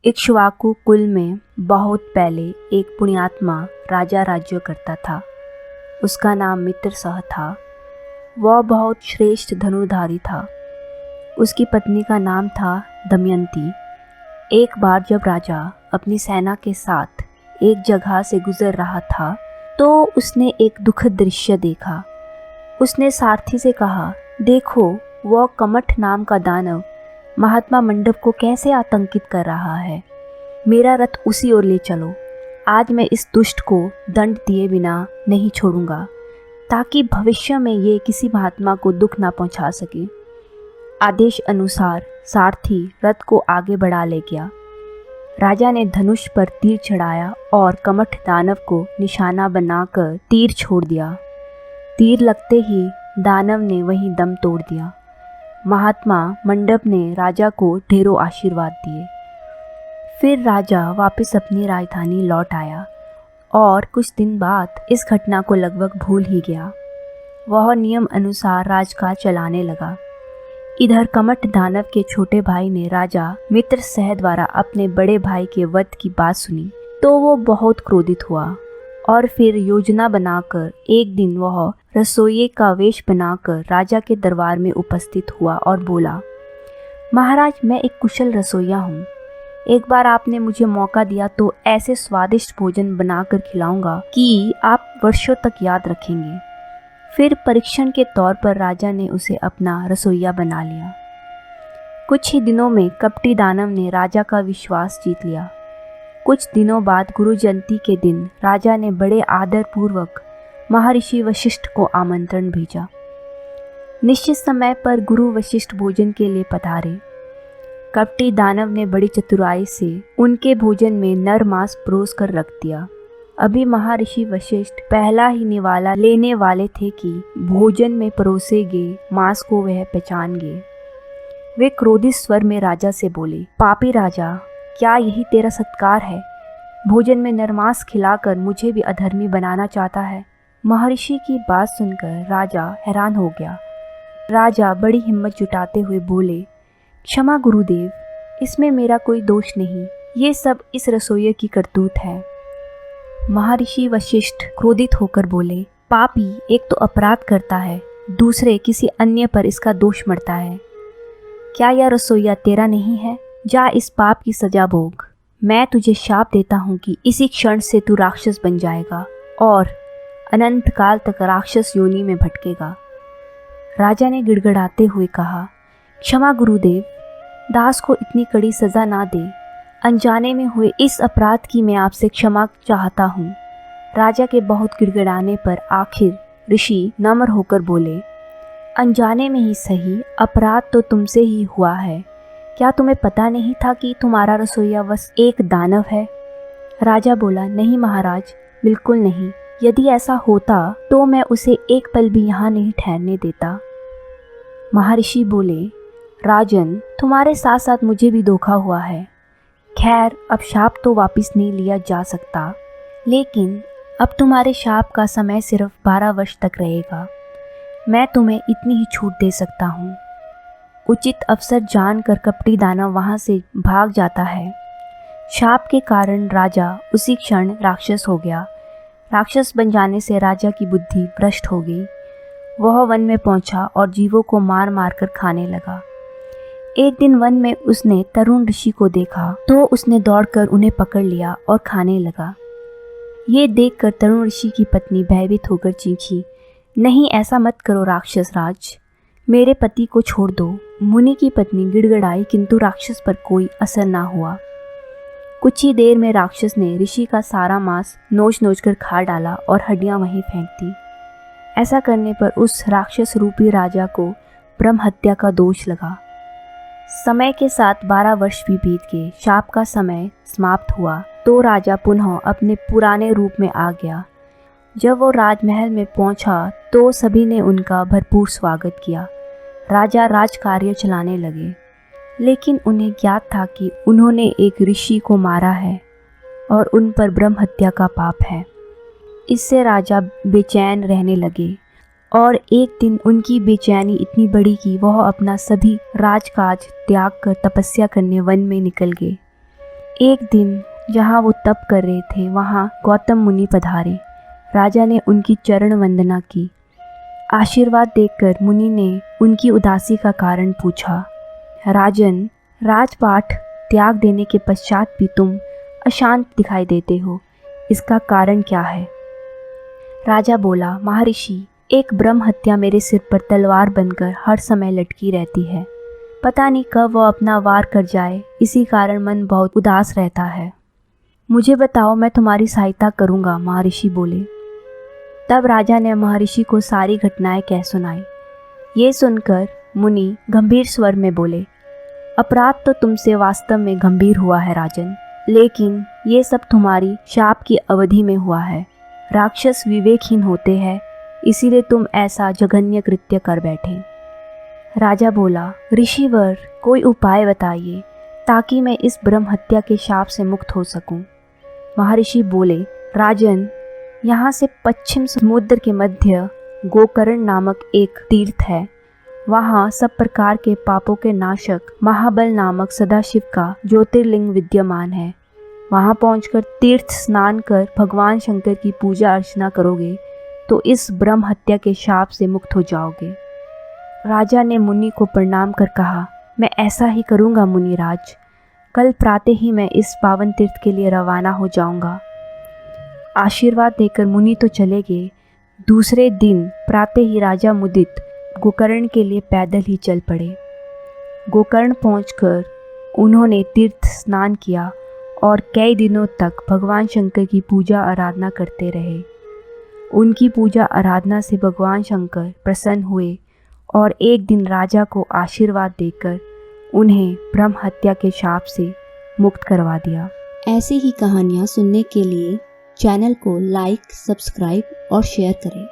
इक्ष्वाकु कुल में बहुत पहले एक पुण्यात्मा राजा राज्य करता था। उसका नाम मित्रसह था। वह बहुत श्रेष्ठ धनुर्धारी था। उसकी पत्नी का नाम था दमयंती। एक बार जब राजा अपनी सेना के साथ एक जगह से गुजर रहा था तो उसने एक दुखद दृश्य देखा। उसने सारथी से कहा, देखो वह कमठ नाम का दानव महात्मा मंडप को कैसे आतंकित कर रहा है। मेरा रथ उसी ओर ले चलो। आज मैं इस दुष्ट को दंड दिए बिना नहीं छोड़ूंगा ताकि भविष्य में ये किसी महात्मा को दुख ना पहुंचा सके। आदेश अनुसार सारथी रथ को आगे बढ़ा ले गया। राजा ने धनुष पर तीर चढ़ाया और कमठ दानव को निशाना बनाकर तीर छोड़ दिया। तीर लगते ही दानव ने वहीं दम तोड़ दिया। महात्मा मंडप ने राजा को ढेरों आशीर्वाद दिए। फिर राजा वापस अपनी राजधानी लौट आया और कुछ दिन बाद इस घटना को लगभग भूल ही गया। वह नियम अनुसार राजकाज चलाने लगा। इधर कमठ दानव के छोटे भाई ने राजा मित्रसह द्वारा अपने बड़े भाई के वध की बात सुनी तो वो बहुत क्रोधित हुआ और फिर योजना बनाकर एक दिन वह रसोइये का वेश बनाकर राजा के दरबार में उपस्थित हुआ और बोला, महाराज, मैं एक कुशल रसोइया हूँ। एक बार आपने मुझे मौका दिया तो ऐसे स्वादिष्ट भोजन बनाकर खिलाऊंगा कि आप वर्षों तक याद रखेंगे। फिर परीक्षण के तौर पर राजा ने उसे अपना रसोइया बना लिया। कुछ ही दिनों में कपटी दानव ने राजा का विश्वास जीत लिया। कुछ दिनों बाद गुरु जयंती के दिन राजा ने बड़े आदर पूर्वक महर्षि वशिष्ठ को आमंत्रण भेजा। निश्चित समय पर गुरु वशिष्ठ भोजन के लिए पधारे। कपटी दानव ने बड़ी चतुराई से उनके भोजन में नर मांस परोस कर रख दिया। अभी महर्षि वशिष्ठ पहला ही निवाला लेने वाले थे कि भोजन में परोसे गए मांस को वह पहचान गए। वे क्रोधित स्वर में राजा से बोले, पापी राजा, क्या यही तेरा सत्कार है? भोजन में नरमांस खिलाकर मुझे भी अधर्मी बनाना चाहता है। महर्षि की बात सुनकर राजा हैरान हो गया। राजा बड़ी हिम्मत जुटाते हुए बोले, क्षमा गुरुदेव, इसमें मेरा कोई दोष नहीं। ये सब इस रसोइये की करतूत है। महर्षि वशिष्ठ क्रोधित होकर बोले, पापी एक तो अपराध करता है, दूसरे किसी अन्य पर इसका दोष मढ़ता है। क्या यह रसोइया तेरा नहीं है? जा इस पाप की सजा भोग। मैं तुझे शाप देता हूँ कि इसी क्षण से तू राक्षस बन जाएगा और अनंत काल तक राक्षस योनि में भटकेगा। राजा ने गिड़गिड़ाते हुए कहा, क्षमा गुरुदेव, दास को इतनी कड़ी सजा ना दे। अनजाने में हुए इस अपराध की मैं आपसे क्षमा चाहता हूँ। राजा के बहुत गिड़गिड़ाने पर आखिर ऋषि नम्र होकर बोले, अनजाने में ही सही, अपराध तो तुमसे ही हुआ है। क्या तुम्हें पता नहीं था कि तुम्हारा रसोइया बस एक दानव है? राजा बोला, नहीं महाराज, बिल्कुल नहीं। यदि ऐसा होता तो मैं उसे एक पल भी यहाँ नहीं ठहरने देता। महर्षि बोले, राजन, तुम्हारे साथ साथ मुझे भी धोखा हुआ है। खैर, अब शाप तो वापस नहीं लिया जा सकता, लेकिन अब तुम्हारे शाप का समय सिर्फ 12 वर्ष तक रहेगा। मैं तुम्हें इतनी ही छूट दे सकता हूँ। उचित अवसर जानकर कपटी दानव वहाँ से भाग जाता है। शाप के कारण राजा उसी क्षण राक्षस हो गया। राक्षस बन जाने से राजा की बुद्धि भ्रष्ट हो गई। वह वन में पहुंचा और जीवों को मार मार कर खाने लगा। एक दिन वन में उसने तरुण ऋषि को देखा तो उसने दौड़कर उन्हें पकड़ लिया और खाने लगा। ये देखकर तरुण ऋषि की पत्नी भयभीत होकर चीखी, नहीं, ऐसा मत करो राक्षस राज, मेरे पति को छोड़ दो। मुनि की पत्नी गिड़गिड़ाई किंतु राक्षस पर कोई असर ना हुआ। कुछ ही देर में राक्षस ने ऋषि का सारा मांस नोच नोच कर खा डाला और हड्डियां वहीं फेंक दी। ऐसा करने पर उस राक्षस रूपी राजा को ब्रह्म हत्या का दोष लगा। समय के साथ 12 वर्ष भी बीत गए। शाप का समय समाप्त हुआ तो राजा पुनः अपने पुराने रूप में आ गया। जब वो राजमहल में पहुंचा तो सभी ने उनका भरपूर स्वागत किया। राजा राजकार्य चलाने लगे, लेकिन उन्हें ज्ञात था कि उन्होंने एक ऋषि को मारा है और उन पर ब्रह्म हत्या का पाप है। इससे राजा बेचैन रहने लगे और एक दिन उनकी बेचैनी इतनी बढ़ी कि वह अपना सभी राजकाज त्याग कर तपस्या करने वन में निकल गए। एक दिन जहाँ वो तप कर रहे थे वहाँ गौतम मुनि पधारे। राजा ने उनकी चरण वंदना की। आशीर्वाद देकर मुनि ने उनकी उदासी का कारण पूछा। राजन, राजपाट त्याग देने के पश्चात भी तुम अशांत दिखाई देते हो, इसका कारण क्या है? राजा बोला, महर्षि, एक ब्रह्म हत्या मेरे सिर पर तलवार बनकर हर समय लटकी रहती है। पता नहीं कब वह अपना वार कर जाए, इसी कारण मन बहुत उदास रहता है। मुझे बताओ, मैं तुम्हारी सहायता करूँगा, महर्षि बोले। तब राजा ने महर्षि को सारी घटनाएं कह सुनाई। ये सुनकर मुनि गंभीर स्वर में बोले, अपराध तो तुमसे वास्तव में गंभीर हुआ है राजन, लेकिन ये सब तुम्हारी शाप की अवधि में हुआ है। राक्षस विवेकहीन होते हैं, इसीलिए तुम ऐसा जघन्य कृत्य कर बैठे। राजा बोला, ऋषिवर, कोई उपाय बताइए ताकि मैं इस ब्रह्म हत्या के शाप से मुक्त हो सकूं। महर्षि बोले, राजन, यहाँ से पश्चिम समुद्र के मध्य गोकर्ण नामक एक तीर्थ है। वहाँ सब प्रकार के पापों के नाशक महाबल नामक सदाशिव का ज्योतिर्लिंग विद्यमान है। वहाँ पहुंचकर तीर्थ स्नान कर भगवान शंकर की पूजा अर्चना करोगे तो इस ब्रह्म हत्या के शाप से मुक्त हो जाओगे। राजा ने मुनि को प्रणाम कर कहा, मैं ऐसा ही करूँगा मुनिराज। कल प्रातः ही मैं इस पावन तीर्थ के लिए रवाना हो जाऊँगा। आशीर्वाद देकर मुनि तो चले गए। दूसरे दिन प्रातः ही राजा मुदित गोकर्ण के लिए पैदल ही चल पड़े। गोकर्ण पहुंचकर उन्होंने तीर्थ स्नान किया और कई दिनों तक भगवान शंकर की पूजा आराधना करते रहे। उनकी पूजा आराधना से भगवान शंकर प्रसन्न हुए और एक दिन राजा को आशीर्वाद देकर उन्हें ब्रह्म हत्या के शाप से मुक्त करवा दिया। ऐसी ही कहानियाँ सुनने के लिए चैनल को लाइक, सब्सक्राइब और शेयर करें।